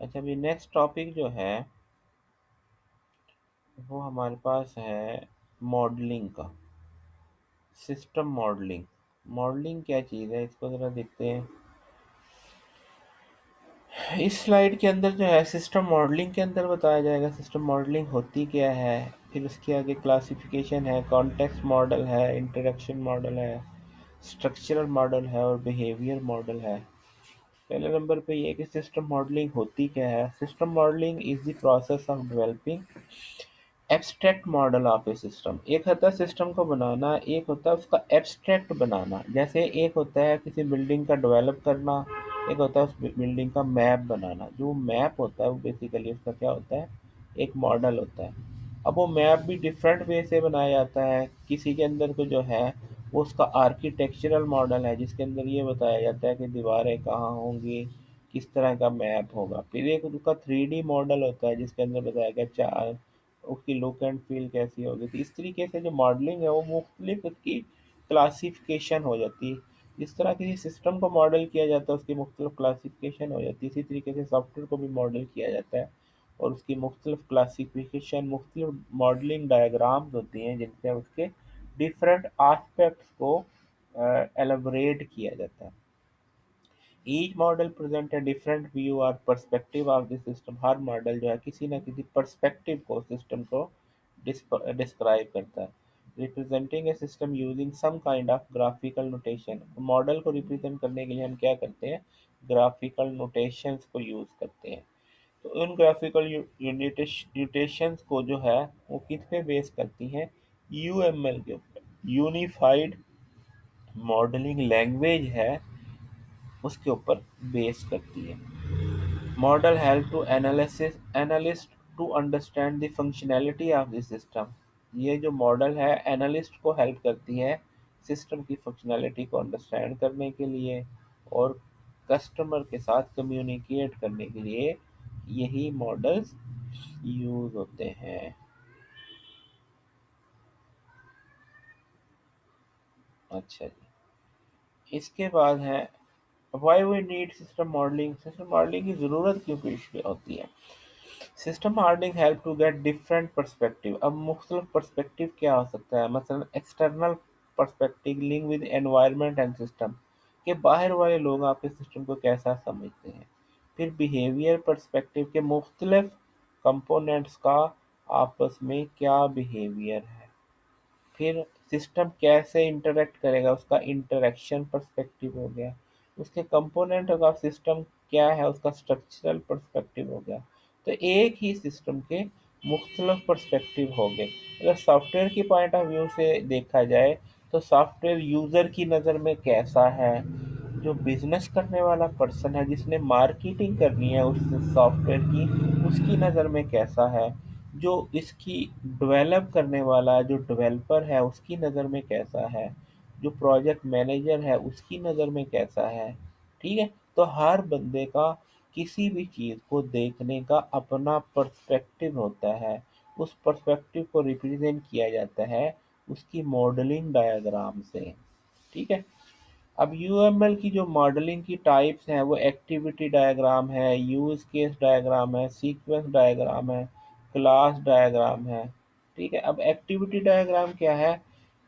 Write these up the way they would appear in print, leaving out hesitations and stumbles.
अच्छा, अभी next topic जो है वो हमारे पास है मॉडलिंग का। System modelling. मॉडलिंग क्या चीज़ है, इसको ज़रा देखते हैं। इस स्लाइड के अंदर जो है सिस्टम मॉडलिंग के अंदर बताया जाएगा सिस्टम मॉडलिंग होती क्या है। फिर उसके आगे क्लासिफिकेशन है, कॉन्टेक्स्ट मॉडल है, इंटरेक्शन मॉडल है, स्ट्रक्चरल मॉडल है और बिहेवियर मॉडल है। पहले नंबर पे ये कि सिस्टम मॉडलिंग होती क्या है। System modelling is the process of developing abstract model of A system. एक होता है सिस्टम को बनाना, एक होता है उसका एब्स्ट्रैक्ट बनाना। जैसे एक होता है किसी बिल्डिंग का डेवलप करना, एक होता है उस बिल्डिंग का मैप बनाना। जो मैप होता है वो बेसिकली उसका क्या होता है, एक मॉडल होता है। अब वो मैप भी डिफरेंट वे से बनाया जाता है। किसी के अंदर को जो है वो उसका आर्किटेक्चरल मॉडल है, जिसके अंदर ये बताया जाता है कि दीवारें कहाँ होंगी, किस तरह का मैप होगा। फिर एक उसका 3D मॉडल होता है जिसके अंदर बताया गया चार उसकी लुक एंड फील कैसी होगी। तो इस तरीके से जो मॉडलिंग है वो मुख्तलिफ उसकी क्लासिफिकेशन हो जाती है। जिस तरह किसी सिस्टम को मॉडल किया जाता है उसकी मुख्तलिफ क्लासिफिकेशन हो जाती है, इसी तरीके से सॉफ्टवेयर को भी मॉडल किया जाता है और उसकी मुख्तलिफ क्लासिफिकेशन, मुख्तलिफ मॉडलिंग डायग्राम्स होती हैं जिनसे उसके डिफरेंट आस्पेक्ट्स को एलेबरेट किया जाता है। Each model present a different view और पर्सपेक्टिव ऑफ द सिस्टम। हर मॉडल जो है किसी न किसी पर्सपेक्टिव को सिस्टम को डिस्क्राइब करता है। Representing a system using some kind of graphical notation. Model को रिप्रेजेंट करने के लिए हम क्या करते हैं, ग्राफिकल नोटेशंस को यूज करते हैं। तो उन ग्राफिकल नोटेशंस को जो है वो किस पे बेस करती हैं, यूएमएल के ऊपर। यूनिफाइड मॉडलिंग लैंग्वेज है उसके ऊपर बेस करती है। Model help to analysis analyst to understand the functionality of the system. ये जो मॉडल है एनालिस्ट को हेल्प करती है सिस्टम की फंक्शनैलिटी को अंडरस्टैंड करने के लिए और कस्टमर के साथ कम्युनिकेट करने के लिए यही मॉडल्स यूज होते हैं। अच्छा जी, इसके बाद है why we need system modelling. System modelling की ज़रूरत क्यों पेश होती है। System hardening help to get different perspective. अब मुख्तलिफ पर्सपेक्टिव क्या हो सकता है, मसलन external perspective link with environment and system, के बाहर वाले लोग आपके सिस्टम को कैसा समझते हैं। फिर बिहेवियर पर्सपेक्टिव के मुख्तलिफ कंपोनेंट्स का आपस में क्या बिहेवियर है। फिर सिस्टम कैसे इंटरेक्ट करेगा, उसका इंटरेक्शन पर्सपेक्टिव हो गया। उसके कंपोनेंट का सिस्टम क्या है, उसका स्ट्रक्चरल पर्सपेक्टिव हो गया। तो एक ही सिस्टम के मुख्तलिफ पर्सपेक्टिव हो गए। अगर सॉफ्टवेयर की पॉइंट ऑफ व्यू से देखा जाए तो सॉफ्टवेयर यूज़र की नज़र में कैसा है, जो बिजनेस करने वाला पर्सन है जिसने मार्केटिंग करनी है उस सॉफ्टवेयर की, उसकी नज़र में कैसा है, जो इसकी डेवलप करने वाला जो डेवलपर है उसकी नज़र में कैसा है, जो प्रोजेक्ट मैनेजर है उसकी नज़र में कैसा है। ठीक है, तो हर बंदे का किसी भी चीज़ को देखने का अपना पर्सपेक्टिव होता है। उस पर्सपेक्टिव को रिप्रेजेंट किया जाता है उसकी मॉडलिंग डायग्राम से। ठीक है। अब यूएमएल की जो मॉडलिंग की टाइप्स हैं वो एक्टिविटी डायग्राम है, यूज केस डायग्राम है, सीक्वेंस डायग्राम है, क्लास डायग्राम है। ठीक है, अब एक्टिविटी डायग्राम क्या है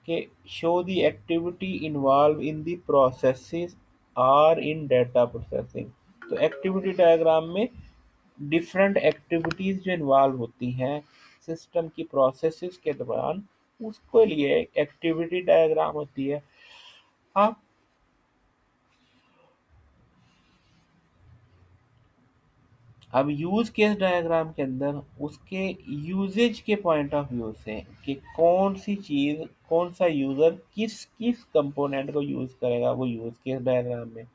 कि show the activity involve in the processes are in data processing. तो एक्टिविटी डायग्राम में डिफरेंट एक्टिविटीज जो इन्वॉल्व होती हैं सिस्टम की प्रोसेसेस के दौरान, उसके लिए एक्टिविटी डायग्राम होती है। आप अब यूज केस डायग्राम के अंदर उसके यूजेज के पॉइंट ऑफ व्यू से कि कौन सी चीज़, कौन सा यूज़र किस किस कंपोनेंट को यूज़ करेगा, वो यूज केस डायग्राम में।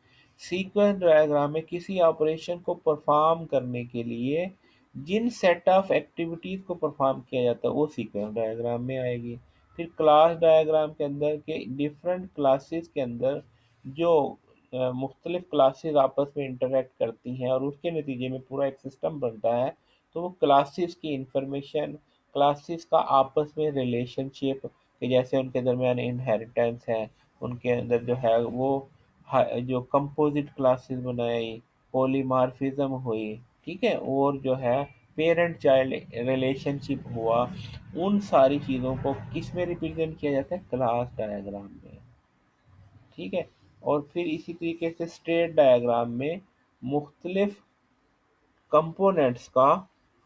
सीक्वेंस डायग्राम में किसी ऑपरेशन को परफॉर्म करने के लिए जिन सेट ऑफ एक्टिविटीज़ को परफॉर्म किया जाता है वो सीक्वेंस डायग्राम में आएगी। फिर क्लास डायग्राम के अंदर के डिफरेंट क्लासेस के अंदर जो मुख्तलिफ क्लासेस आपस में इंटरेक्ट करती हैं और उसके नतीजे में पूरा एक सिस्टम बनता है। तो वो क्लासेस की इंफॉर्मेशन, क्लासेस का आपस में रिलेशनशिप कि जैसे उनके दरमियान इनहेरिटेंस है, उनके अंदर जो है वो जो कंपोजिट क्लासेस बनाई, पॉलीमार्फिज्म हुई, ठीक है, और जो है पेरेंट चाइल्ड रिलेशनशिप हुआ, उन सारी चीज़ों को किस में रिप्रेजेंट किया जाता है, क्लास डायग्राम में। ठीक है, और फिर इसी तरीके से स्टेट डायग्राम में मुख्तलिफ कंपोनेंट्स का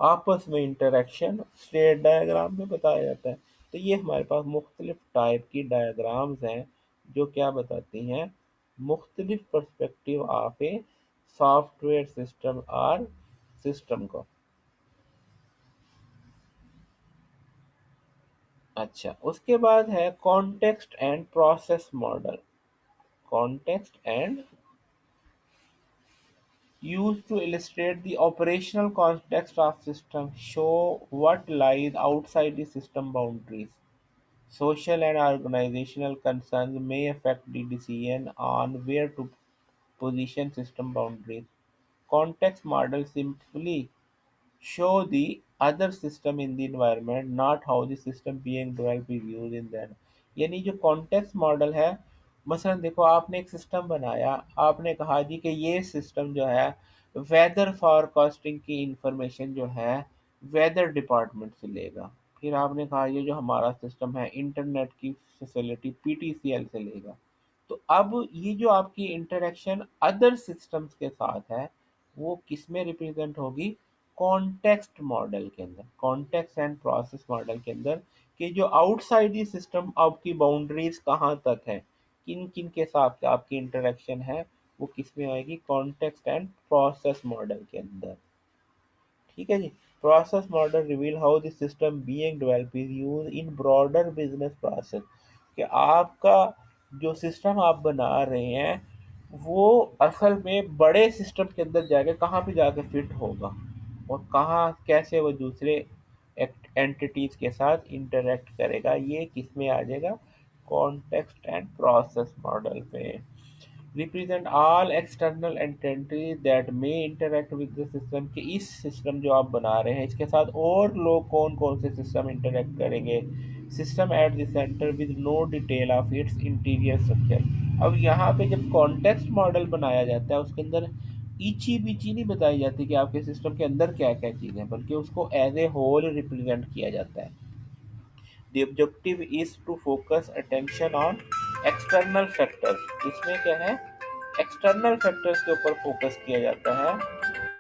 आपस में इंटरेक्शन स्टेट डायग्राम में बताया जाता है। तो ये हमारे पास मुख्तलिफ टाइप की डायग्राम्स हैं जो क्या बताती हैं, मुख्तलिफ perspective of a software system और सिस्टम को। अच्छा, उसके बाद है context and process model. Context and used to illustrate the operational context of system, show what lies outside the system boundaries. Social and organizational concerns may affect the decision on where to position system boundaries. Context models simply show the other system in the environment, not how the system being developed is used in that। यानी जो context model है, मसलन देखो आपने एक system बनाया, आपने कहा जी कि ये सिस्टम जो है वेदर फॉरकास्टिंग की इंफॉर्मेशन जो है वेदर डिपार्टमेंट से लेगा। फिर आपने कहा ये जो हमारा सिस्टम है इंटरनेट की फैसिलिटी पीटीसीएल से लेगा। तो अब ये जो आपकी इंटरेक्शन अदर सिस्टम्स के साथ है, वो किस में रिप्रेजेंट होगी, कॉन्टेक्स्ट मॉडल के अंदर, कॉन्टेक्स्ट एंड प्रोसेस मॉडल के अंदर। कि जो आउटसाइड ही सिस्टम आपकी बाउंड्रीज कहाँ तक है, किन किन के साथ आपकी इंटरेक्शन है, वो किस में आएगी, कॉन्टेक्स्ट एंड प्रोसेस मॉडल के अंदर। ठीक है जी। Process model reveal how the system being develop is use in broader business process. कि आपका जो सिस्टम आप बना रहे हैं वो असल में बड़े सिस्टम के अंदर जाके कहाँ पे जाके फिट होगा, और कहाँ कैसे वो दूसरे एंटिटीज के साथ इंटरेक्ट करेगा, ये किस में आ जाएगा, कॉन्टेक्स्ट एंड प्रोसेस मॉडल पे। Represent all external entities that may interact with the system. कि इस सिस्टम जो आप बना रहे हैं इसके साथ और लोग कौन कौन से सिस्टम इंटरेक्ट करेंगे। System at the centre with no detail of its interior structure. अब यहाँ पे जब कॉन्टेक्स्ट मॉडल बनाया जाता है उसके अंदर ईची बीची नहीं बताई जाती कि आपके सिस्टम के अंदर क्या क्या चीज़ें, बल्कि उसको एज ए होल रिप्रेजेंट किया जाता है। The objective is to focus attention on external factors। इसमें क्या है, एक्सटर्नल फैक्टर्स के ऊपर फोकस किया जाता है।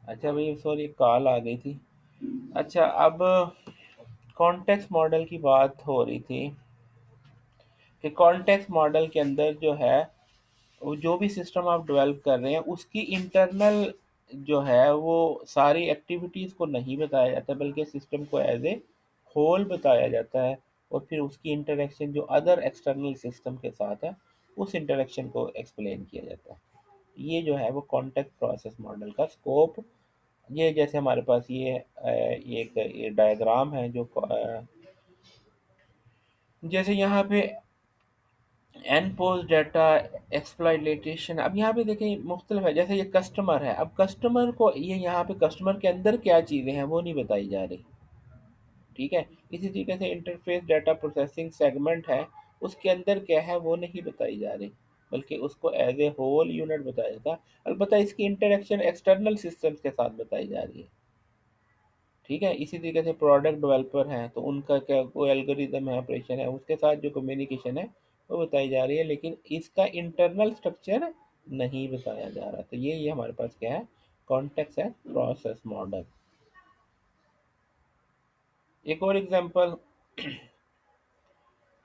अच्छा भाई सॉरी कॉल आ गई थी। अच्छा अब कॉन्टेक्स्ट मॉडल की बात हो रही थी कि कॉन्टेक्स्ट मॉडल के अंदर जो है वो जो भी सिस्टम आप डेवलप कर रहे हैं उसकी इंटरनल जो है वो सारी एक्टिविटीज़ को नहीं बताया जाता बल्कि सिस्टम को एज ए होल बताया जाता है। और फिर उसकी इंटरेक्शन जो अदर एक्सटर्नल सिस्टम के साथ है उस इंटरेक्शन को एक्सप्लेन किया जाता है। ये जो है वो कॉन्टेक्स्ट प्रोसेस मॉडल का स्कोप। ये जैसे हमारे पास ये एक ये डायग्राम है जो जैसे यहाँ पे एन पोस्ट डाटा एक्सप्लॉइटेशन। अब यहाँ पे देखें मुख्तलिफ है, जैसे ये कस्टमर है, अब कस्टमर को ये यहाँ पे कस्टमर के अंदर क्या चीज़ें हैं वो नहीं बताई जा रही। ठीक है। इसी तरीके से इंटरफेस डाटा प्रोसेसिंग सेगमेंट है, उसके अंदर क्या है वो नहीं बताई जा रही बल्कि उसको एज ए होल यूनिट बताया जाता है। अलबत्ता इसकी इंटरेक्शन एक्सटर्नल सिस्टम्स के साथ बताई जा रही है। ठीक है। इसी तरीके से प्रोडक्ट डेवलपर हैं तो उनका क्या कोई एल्गोरिदम है, ऑपरेशन है, उसके साथ जो कम्युनिकेशन है वो बताई जा रही है, लेकिन इसका इंटरनल स्ट्रक्चर नहीं बताया जा रहा। तो ये हमारे पास क्या है, कॉन्टेक्स्ट है प्रोसेस मॉडल। एक और example,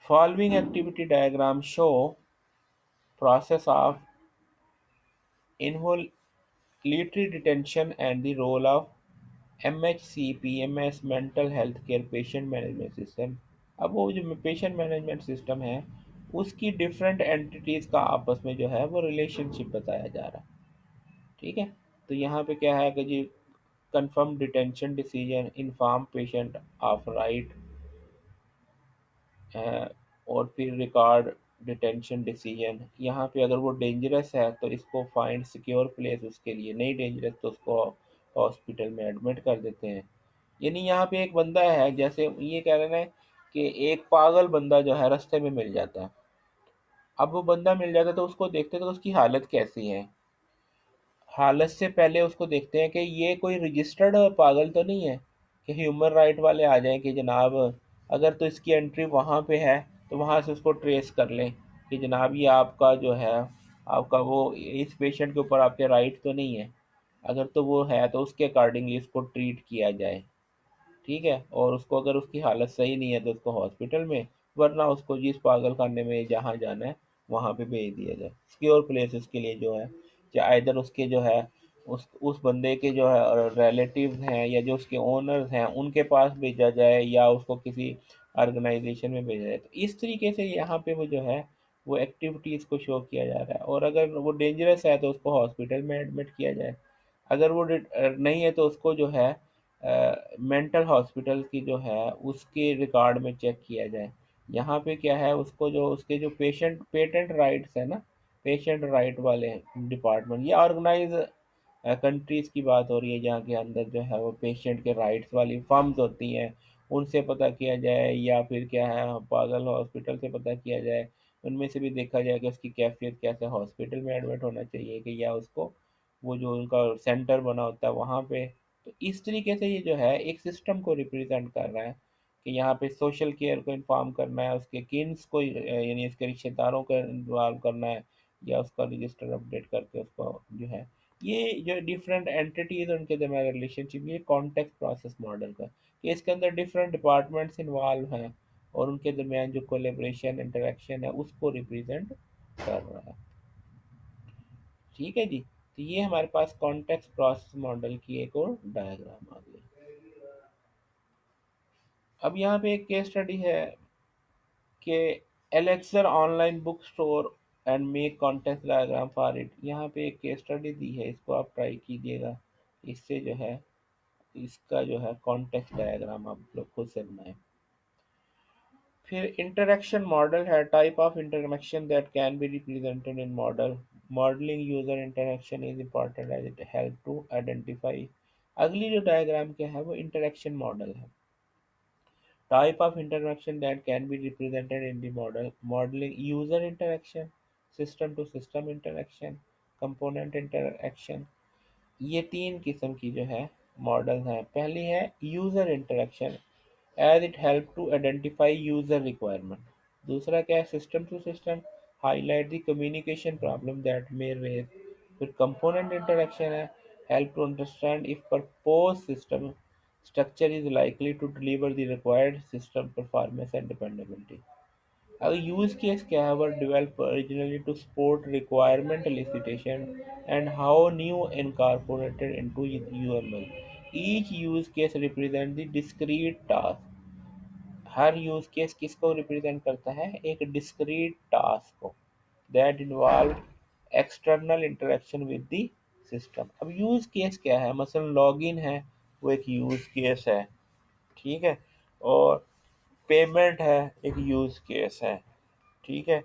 following activity diagram show process of involuntary detention and the role of MHCPMS mental health care patient management system. अब वो जो पेशेंट मैनेजमेंट सिस्टम है उसकी डिफरेंट एंटिटीज़ का आपस में जो है वो रिलेशनशिप बताया जा रहा है। ठीक है। तो यहाँ पे क्या है कि जी confirm detention decision inform patient of right और फिर रिकॉर्ड डिटेंशन डिसीजन। यहाँ पे अगर वो डेंजरस है तो इसको फाइंड सिक्योर प्लेस, उसके लिए नहीं डेंजरस तो उसको हॉस्पिटल में एडमिट कर देते हैं। यानी यहाँ पे एक बंदा है, जैसे ये कह रहे हैं कि एक पागल बंदा जो है रास्ते में मिल जाता है। अब वो बंदा मिल जाता है तो उसको देखते हैं तो उसकी हालत कैसी है। हालत से पहले उसको देखते हैं कि ये कोई रजिस्टर्ड पागल तो नहीं है, कि ह्यूमन राइट वाले आ जाएं कि जनाब अगर तो इसकी एंट्री वहाँ पे है तो वहाँ से उसको ट्रेस कर लें कि जनाब ये आपका जो है आपका वो इस पेशेंट के ऊपर आपके राइट तो नहीं है। अगर तो वो है तो उसके अकॉर्डिंगली इसको ट्रीट किया जाए। ठीक है। और उसको अगर उसकी हालत सही नहीं है तो उसको हॉस्पिटल में, वरना उसको जिस पागल खाने में जहाँ जाना है वहाँ पे भेज दिया जाए। सिक्योर प्लेस उसके लिए जो है, चाहे इधर उसके जो है उस बंदे के जो है रिलेटिव हैं या जो उसके ओनर्स हैं उनके पास भेजा जाए या उसको किसी ऑर्गेनाइजेशन में भेजा जाए। तो इस तरीके से यहाँ पे वो जो है वो एक्टिविटीज़ को शो किया जा रहा है। और अगर वो डेंजरस है तो उसको हॉस्पिटल में एडमिट किया जाए। अगर वो नहीं है तो उसको जो है मेंटल हॉस्पिटल की जो है उसके रिकॉर्ड में चेक किया जाए। यहाँ पे क्या है उसको जो उसके जो पेटेंट राइट्स है ना, पेशेंट राइट वाले डिपार्टमेंट या ऑर्गेनाइज कंट्रीज़ की बात हो रही है जहाँ के अंदर जो है वो पेशेंट के राइट्स वाली फर्म्स होती हैं, उनसे पता किया जाए या फिर क्या है पागल हॉस्पिटल से पता किया जाए। उनमें से भी देखा जाए कि उसकी कैफियत कैसे, हॉस्पिटल में एडमिट होना चाहिए कि या उसको वो जो उनका सेंटर बना होता है वहाँ पे। तो इस तरीके से ये जो है एक सिस्टम को रिप्रेजेंट कर रहा है कि यहाँ पे सोशल केयर को इन्फॉर्म करना है, उसके किन्स को यानी उसके रिश्तेदारों को इन्वॉल्व करना है या उसका रजिस्टर अपडेट करके उसको जो है ये जो डिफरेंट एंटिटीज उनके दरमियान रिलेशनशिप, ये कॉन्टेक्स्ट प्रोसेस मॉडल का कि इसके अंदर डिफरेंट डिपार्टमेंट्स इन्वॉल्व हैं और उनके दरमियान जो कोलेब्रेशन इंटरेक्शन है उसको रिप्रेजेंट कर रहा है। ठीक है जी। तो ये हमारे पास कॉन्टेक्स्ट प्रोसेस मॉडल की एक और डायग्राम आ गई। अब यहाँ पे एक केस स्टडी है कि elixir online book store and make context diagram for it. यहाँ पे एक केस स्टडी दी है, इसको आप ट्राई कीजिएगा। इससे जो है इसका जो है कॉन्टेक्स्ट डायग्राम आप लोग खुद से बनाएं। फिर इंटरेक्शन मॉडल है, type of interaction that can be represented in model. Modelling user interaction is important as it help to identify. अगली जो डायग्राम क्या है वो इंटरेक्शन मॉडल है। Type of interaction that can be represented in the model: modeling user interaction, system to system interaction, component interaction। ये तीन किस्म की जो है मॉडल हैं। पहली है user interaction as it help to identify user requirement. दूसरा क्या है, system to system, highlight the communication problem that may raise. फिर कंपोनेंट इंटरेक्शन है, help to understand if proposed system structure is likely to deliver the required system performance and dependability. A use case can were developed originally to support requirement elicitation and how new incorporated into UML. Each use case represents the discrete task. Her use case किसको represent करता है? एक discrete task को that involve external interaction with the system. अब use case क्या है? मसलन login है, वो एक यूज केस है, ठीक है। और पेमेंट है, एक यूज केस है, ठीक है।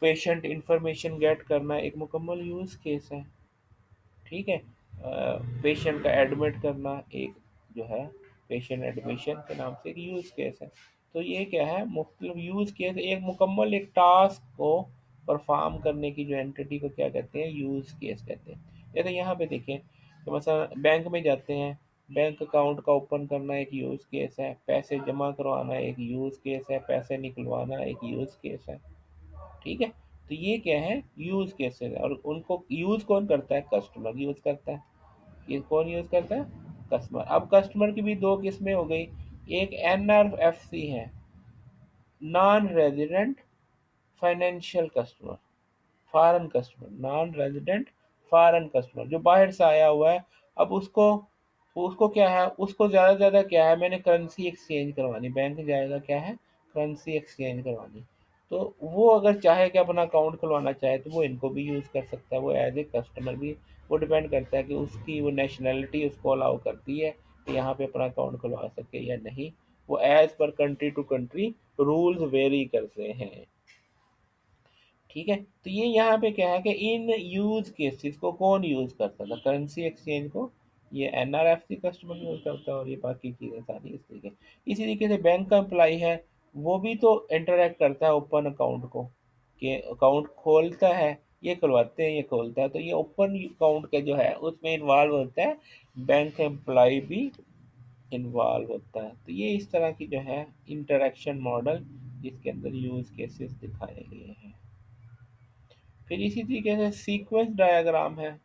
पेशेंट इंफॉर्मेशन गेट करना एक मुकम्मल यूज केस है, ठीक है। पेशेंट का एडमिट करना एक जो है पेशेंट एडमिशन के नाम से एक यूज केस है। तो ये क्या है? मुख्तलिफ यूज केस एक मुकम्मल एक टास्क को परफॉर्म करने की जो एंटिटी को क्या कहते हैं? यूज केस कहते हैं। जैसे यहाँ पे देखें कि मतलब बैंक में जाते हैं, बैंक अकाउंट का ओपन करना एक यूज केस है, पैसे जमा करवाना एक यूज केस है, पैसे निकलवाना एक यूज केस है, ठीक है। तो ये क्या है? यूज केसेस है। और उनको यूज कौन करता है? कस्टमर यूज करता है। ये कौन यूज करता है? कस्टमर। अब कस्टमर की भी दो किस्में हो गई। एक NRFC है, non resident financial customer, foreign customer, non resident foreign customer जो बाहर से आया हुआ है। अब उसको उसको क्या है? उसको ज़्यादा से ज़्यादा क्या है? मैंने करेंसी एक्सचेंज करवानी, बैंक जाएगा, क्या है? करेंसी एक्सचेंज करवानी। तो वो अगर चाहे कि अपना अकाउंट खुलवाना चाहे तो वो इनको भी यूज़ कर सकता है, वो एज ए कस्टमर भी। वो डिपेंड करता है कि उसकी वो नेशनैलिटी उसको अलाउ करती है कि यहाँ पे अपना अकाउंट खुलवा सके या नहीं। वो as per country to country rules vary करते हैं, ठीक है। तो ये यहाँ पे क्या है कि इन यूज केसेस को कौन यूज करता था? करेंसी एक्सचेंज को ये NRFC कस्टमर यूज करता है, और ये बाकी चीज़ें सारी इसी तरीके से बैंक का एम्प्लॉय है, वो भी तो इंटरेक्ट करता है ओपन अकाउंट को, कि अकाउंट खोलता है, ये खुलवाते हैं, ये खोलता है। तो ये ओपन अकाउंट का जो है उसमें इन्वॉल्व होता है बैंक एम्प्लॉय भी इन्वॉल्व होता है। तो ये इस तरह की जो है इंटरेक्शन मॉडल जिसके अंदर यूज केसेस दिखाए गए हैं। फिर इसी तरीके से सीक्वेंस डायग्राम है,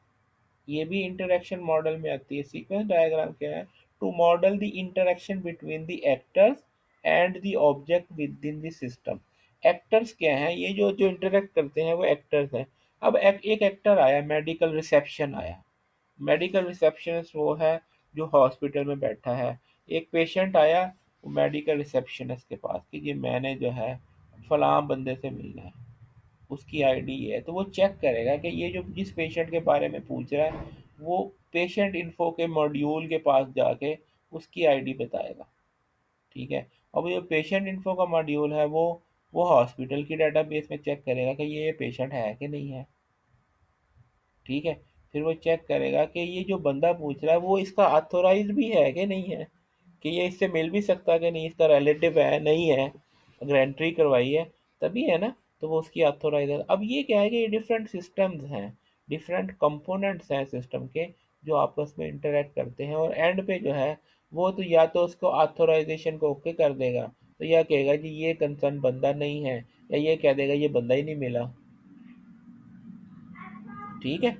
ये भी इंटरेक्शन मॉडल में आती है। सीक्वेंस डायग्राम क्या है? To model the interaction between the actors and the object within the system. Actors क्या हैं? ये जो जो इंटरेक्ट करते हैं वो एक्टर्स हैं। अब एक एक्टर आया, मेडिकल रिसेप्शन आया। मेडिकल रिसेप्शनिस्ट वो है जो हॉस्पिटल में बैठा है। एक पेशेंट आया, वो मेडिकल रिसेप्शनिस्ट के पास कि जी मैंने जो है फलां बंदे से मिलना है, उसकी आईडी है। तो वो चेक करेगा कि ये जो जिस पेशेंट के बारे में पूछ रहा है वो पेशेंट इन्फो के मॉड्यूल के पास जाके उसकी आईडी बताएगा, ठीक है। अब ये पेशेंट इन्फो का मॉड्यूल है, वो हॉस्पिटल की डेटाबेस में चेक करेगा कि ये पेशेंट है कि नहीं है, ठीक है। फिर वो चेक करेगा कि ये जो बंदा पूछ रहा है वो इसका ऑथोराइज भी है कि नहीं है, कि ये इससे मिल भी सकता है कि नहीं, इसका रिलेटिव है नहीं है, अगर एंट्री करवाई है तभी है ना। तो वो उसकी ऑथोराइज है। अब ये क्या है कि ये डिफरेंट सिस्टम्स हैं, डिफरेंट कंपोनेंट्स हैं सिस्टम के जो आपस में इंटरेक्ट करते हैं। और एंड पे जो है वो तो या तो उसको ऑथोराइजेशन को ओके कर देगा, तो या कहेगा जी ये कंसर्न बंदा नहीं है, या ये कह देगा ये बंदा ही नहीं मिला, ठीक है।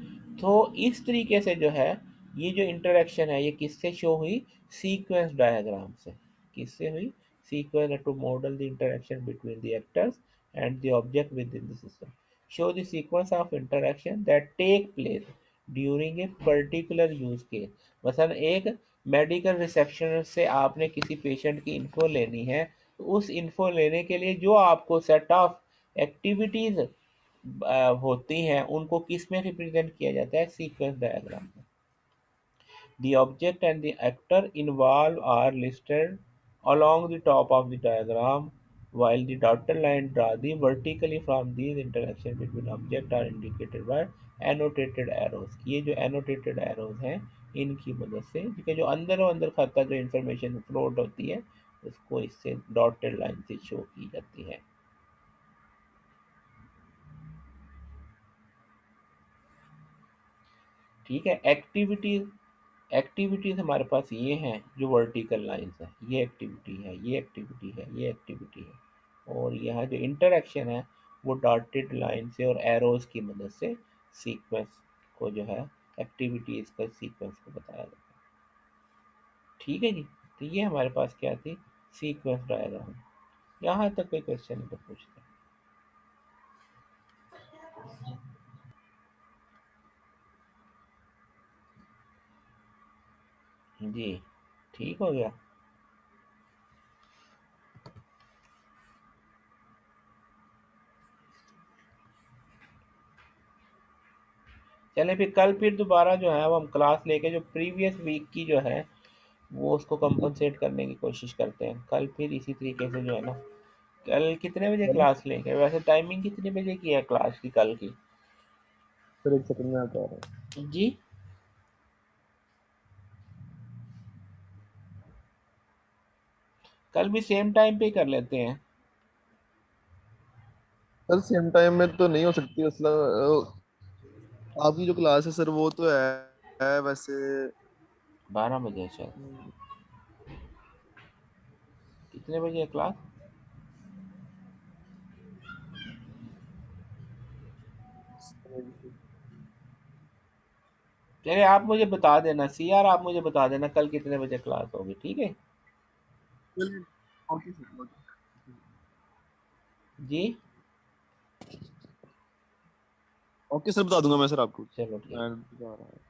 तो इस तरीके से जो है ये जो इंटरेक्शन है ये किससे शो हुई? सीक्वेंस डायग्राम से। किससे हुई? Sequence to model the interaction between the actors and the object within the system, show the sequence of interaction that take place during a particular use case. मसलन एक medical receptionist से आपने किसी patient की info लेनी है, तो उस इन्फो लेने के लिए जो आपको सेट ऑफ एक्टिविटीज होती हैं उनको किस में रिप्रेजेंट किया जाता है? सीक्वेंस डायग्राम में। The object and the actor involved are listed along the top of the diagram, while the dotted line draw the vertically from these interactions between object are indicated by annotated arrows। ये जो annotated arrows हैं इनकी मदद से, क्योंकि जो अंदर अंदर खाता जो इंफॉर्मेशन फ्लोट होती है उसको इससे डॉटेड लाइन से शो की जाती है, ठीक है। एक्टिविटीज, एक्टिविटीज हमारे पास ये हैं जो वर्टिकल लाइंस है, ये एक्टिविटी है, ये एक्टिविटी है, ये एक्टिविटी है। और यहाँ जो इंटरेक्शन है वो डॉटेड लाइन से और एरोज की मदद से सीक्वेंस को जो है एक्टिविटीज़ का सीक्वेंस को बताया जाता है। ठीक है जी। तो ये हमारे पास क्या थी, सीक्वेंस डायग्राम। यहाँ तक कोई क्वेश्चन तो पूछते हैं जी। ठीक हो गया। चले फिर कल फिर दोबारा जो है वो हम क्लास लेके जो प्रीवियस वीक की जो है वो उसको कंपनसेट करने की कोशिश करते हैं कल फिर इसी तरीके से जो है ना। कल कितने बजे क्लास लेंगे, वैसे टाइमिंग कितने बजे की है क्लास की कल की? सर एक सेकंड में आता आ रहा हूँ। जी। कल भी सेम टाइम पे ही कर लेते हैं। सर सेम टाइम में तो नहीं हो सकती, मतलब आपकी जो क्लास है सर वो तो है वैसे। 12 बजे शायद। कितने बजे है क्लास? चलिए आप मुझे बता देना, सी आर आप मुझे बता देना कल कितने बजे क्लास होगी, ठीक है? चलिए, ओके सर, जी। ओके सर, बता दूंगा मैं सर आपको। चलो ठीक। मैं बता रहा हूँ।